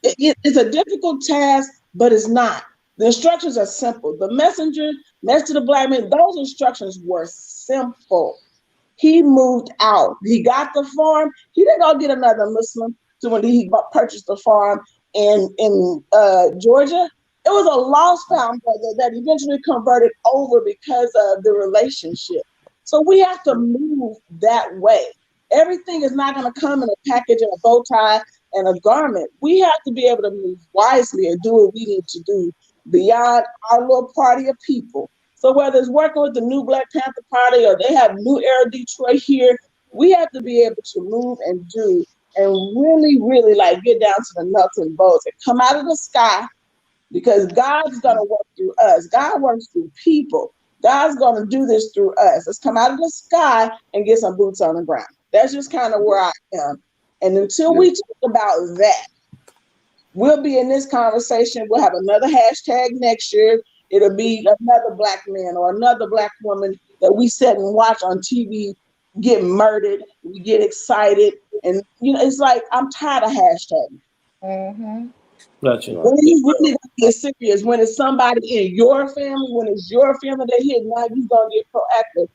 it's a difficult task, but it's not. The instructions are simple. The messenger, next to the black man, those instructions were simple. He moved out. He got the farm. He didn't go get another Muslim to when he purchased the farm in Georgia. It was a lost found brother that eventually converted over because of the relationship. So we have to move that way. Everything is not going to come in a package and a bow tie and a garment. We have to be able to move wisely and do what we need to do beyond our little party of people. So whether it's working with the new Black Panther Party or they have New Era Detroit here, we have to be able to move and do and really, really like get down to the nuts and bolts and come out of the sky, because God's going to work through us. God works through people. God's going to do this through us. Let's come out of the sky and get some boots on the ground. That's just kind of where I am. And until we talk about that, we'll be in this conversation. We'll have another hashtag next year. It'll be another Black man or another Black woman that we sit and watch on TV get murdered. We get excited. And, it's like, I'm tired of hashtagging. Gotcha. When you really get serious, when it's somebody in your family, when it's your family that hit, now you're going to get proactive.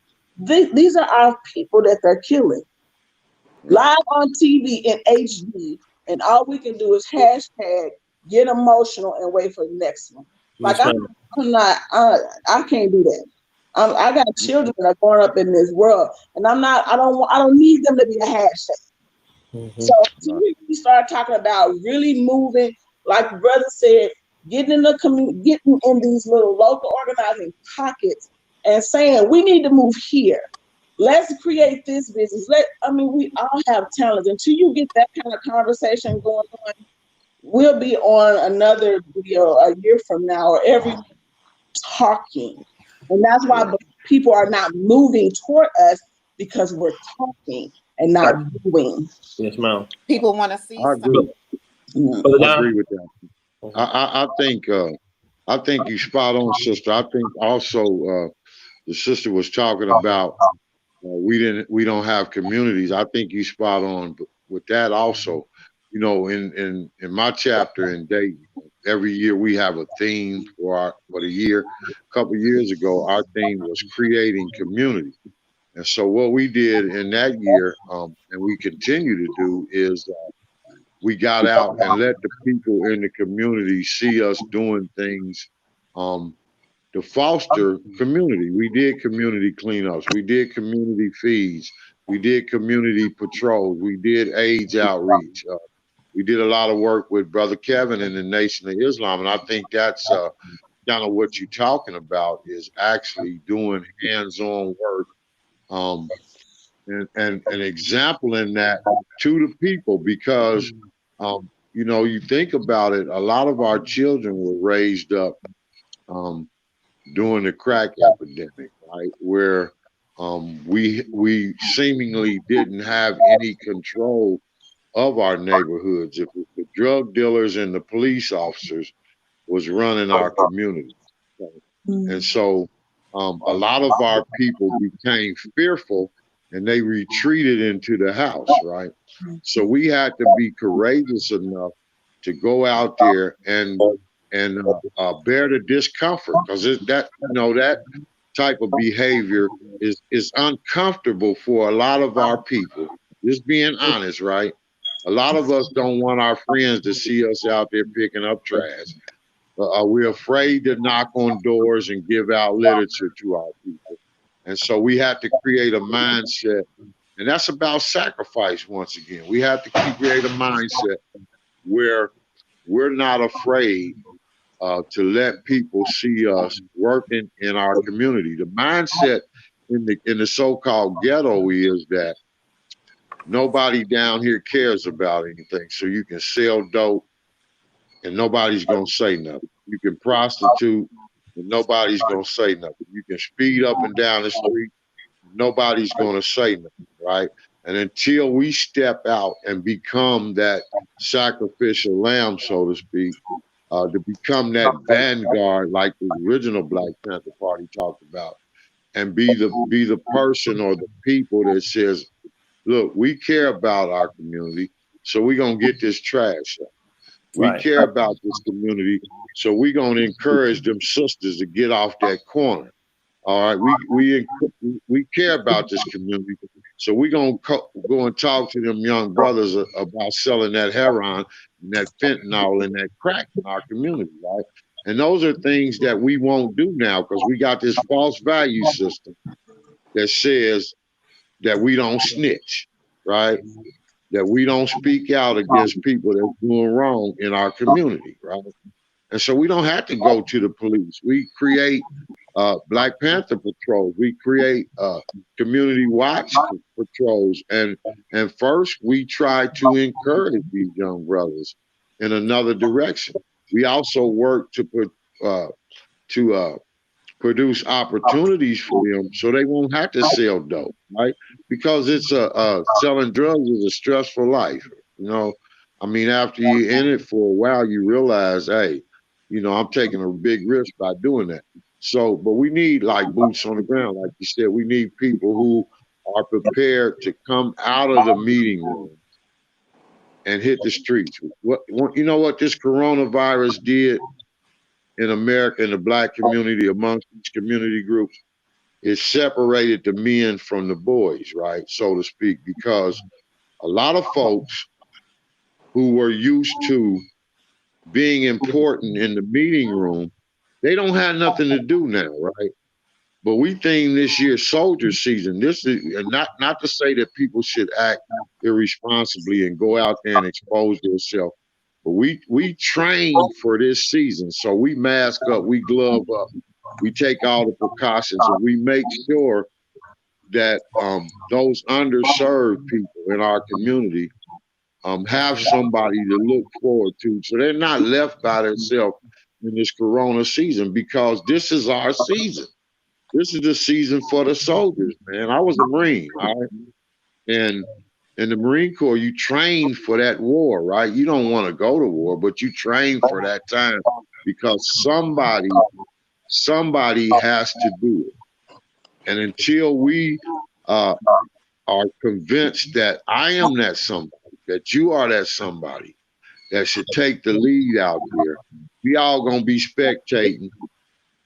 These are our people that they're killing. Live on TV in HD and all we can do is hashtag, get emotional, and wait for the next one. Like Yes, I'm not, I can't do that. I got children that are growing up in this world, and I don't need them to be a hashtag. So until we start talking about really moving, like brother said, getting in the community, getting in these little local organizing pockets, and saying we need to move here. Let's create this business. We all have talent. Until you get that kind of conversation going on, we'll be on another video a year from now or every week talking. And that's why people are not moving toward us, because we're talking and not doing. Yes, ma'am. People want to see I agree. something. I agree with that. I think you spot on, sister. I think also the sister was talking about we don't have communities. I think you spot on with that also. You know, in my chapter in Dayton, every year we have a theme for the year. A couple of years ago, our theme was creating community. And so what we did in that year, and we continue to do, is we got out and let the people in the community see us doing things to foster community. We did community cleanups. We did community feeds. We did community patrols. We did AIDS outreach. We did a lot of work with Brother Kevin in the Nation of Islam. And I think that's kind of what you're talking about, is actually doing hands-on work and an example in that to the people, because you know, you think about it, a lot of our children were raised up during the crack epidemic, right, where we seemingly didn't have any control of our neighborhoods. If the drug dealers and the police officers was running our community. And so a lot of our people became fearful and they retreated into the house, right? So we had to be courageous enough to go out there and bear the discomfort, because that, you know, that type of behavior is uncomfortable for a lot of our people. Just being honest, right? A lot of us don't want our friends to see us out there picking up trash. We're afraid to knock on doors and give out literature to our people. And so we have to create a mindset, and that's about sacrifice once again. We have to create a mindset where we're not afraid to let people see us working in our community. The mindset in the so-called ghetto is that nobody down here cares about anything. So you can sell dope and nobody's gonna say nothing. You can prostitute and nobody's gonna say nothing. You can speed up and down the street, nobody's gonna say nothing, right? And until we step out and become that sacrificial lamb, so to speak, to become that vanguard like the original Black Panther Party talked about, and be the person or the people that says, look, we care about our community, so we're gonna get this trash up. We care about this community, so we're gonna encourage them sisters to get off that corner. All right, we care about this community, so we're gonna go and talk to them young brothers about selling that heroin and that fentanyl and that crack in our community, right? And those are things that we won't do now, because we got this false value system that says that we don't snitch, right? That we don't speak out against people that's doing wrong in our community, right? And so we don't have to go to the police. We create Black Panther patrols. We create community watch patrols, and first we try to encourage these young brothers in another direction. We also work to produce opportunities for them so they won't have to sell dope, right? Because it's selling drugs is a stressful life. You know, I mean, after you're in it for a while, you realize, hey, you know, I'm taking a big risk by doing that. So, but we need like boots on the ground, like you said. We need people who are prepared to come out of the meeting room and hit the streets. You know what this coronavirus did in America, in the Black community, amongst these community groups? It separated the men from the boys, right, so to speak, because a lot of folks who were used to being important in the meeting room, they don't have nothing to do now, right? But we think this year soldier season. This is not to say that people should act irresponsibly and go out there and expose themselves. But we train for this season, so we mask up, we glove up, we take all the precautions, and we make sure that those underserved people in our community have somebody to look forward to, so they're not left by themselves in this Corona season, because this is our season. This is the season for the soldiers, man. I was a Marine, all right? And in the Marine Corps, you train for that war, right? You don't want to go to war, but you train for that time because somebody has to do it. And until we are convinced that I am that somebody, that you are that somebody that should take the lead out here, we all gonna be spectating.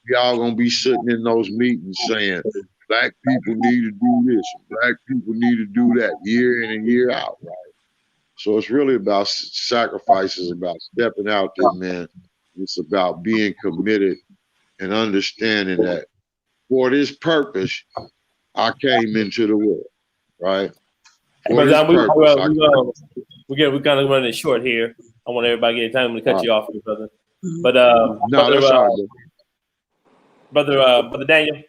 We all gonna be sitting in those meetings saying, Black people need to do this, Black people need to do that, year in and year out, right? So it's really about sacrifices, about stepping out there, man. It's about being committed and understanding that for this purpose, I came into the world, right? For this purpose, we're kind of running it short here. I want everybody to get time to cut you off, here, brother. But no, brother, that's all right. brother Daniel,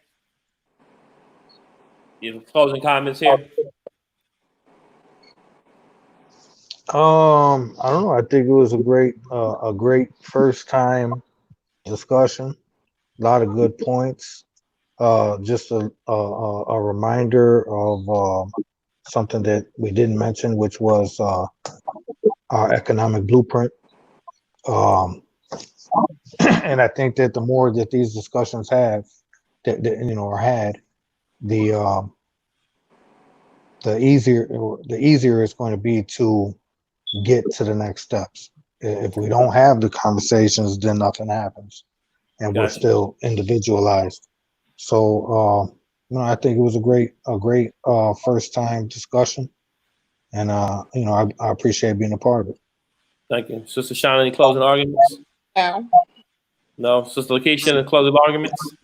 you have closing comments here? I don't know. I think it was a great first time discussion. A lot of good points. Just a reminder of something that we didn't mention, which was our economic blueprint. And I think that the more that these discussions are had, the easier it's going to be to get to the next steps. If we don't have the conversations, then nothing happens, and we're still individualized. So, I think it was a great first time discussion, and I appreciate being a part of it. Thank you, Sister Shana. Any closing arguments? No, Sister Lakeisha. Any closing arguments?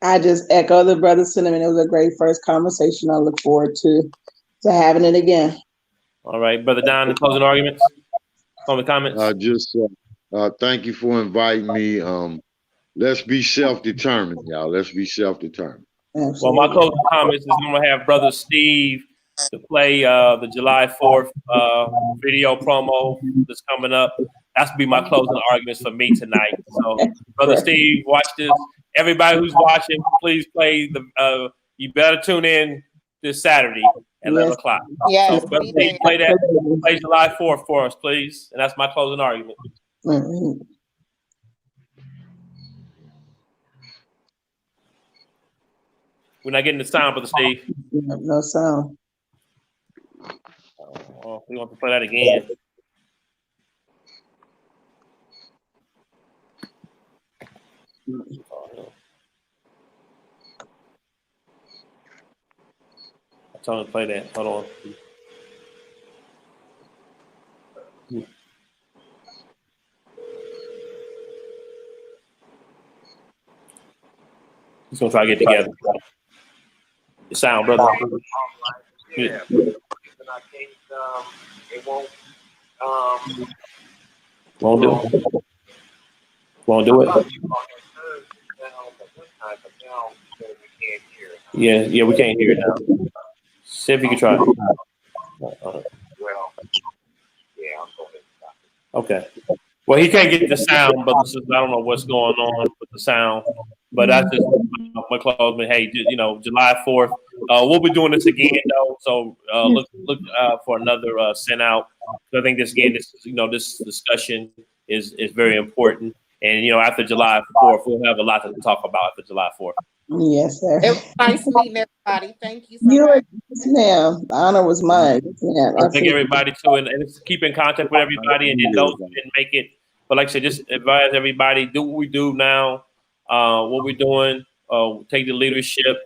I just echo the brother's sentiment. It was a great first conversation. I look forward to having it again. All right, Brother Don, any closing arguments? Closing comments? Thank you for inviting me. Let's be self-determined, y'all. Let's be self-determined. Absolutely. Well, my closing comments is I'm gonna have Brother Steve to play the July 4th video promo that's coming up. That's gonna be my closing arguments for me tonight. So, Brother Steve, watch this. Everybody who's watching, please play the. You better tune in this Saturday at 11 o'clock. Yes, so, Brother Steve, play that. Play July 4th for us, please, and that's my closing argument. Mm-hmm. We're not getting the sound, Brother Steve. No sound. Oh, we want to play that again. I'm trying to play that. Hold on. He's gonna try to get together. The sound, brother. Yeah. And I think it won't do it. Won't do it. Yeah, we can't hear it now. See if you can try. Okay. Well, he can't get the sound, but I don't know what's going on with the sound. But that's just my closing. Hey, July 4th. We'll be doing this again, though. So look for another send out. So I think this discussion is very important. And after July 4th, we'll have a lot to talk about after July 4th. Yes, sir. It was nice meeting everybody. Thank you so much. Yes, ma'am. The honor was mine. Thank everybody too, and keep in contact with everybody. And then those who didn't make it, but like I said, just advise everybody, do what we do now. What we're doing, take the leadership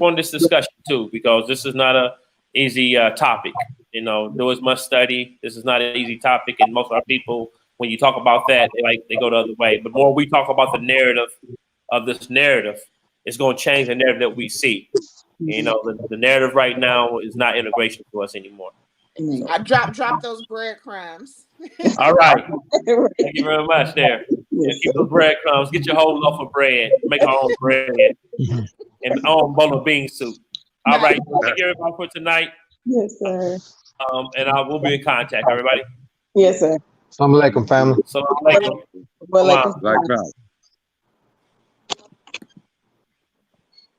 on this discussion too, because this is not a easy topic. you know, do as much study. This is not an easy topic, and most of our people, when you talk about that, they go the other way. But the more we talk about the narrative of this narrative, it's going to change the narrative that we see. You know, the narrative right now is not integration to us anymore. I drop those breadcrumbs. All right. Thank you very much there. Yes, Keep sir. those breadcrumbs. Get your whole loaf of bread. Make our own bread and our own bowl of bean soup. All right. Thank you everybody for tonight. Yes, sir. And I will be in contact, everybody. Yes, sir. Assalamu alaikum, family. So, like, Well, like, Like that.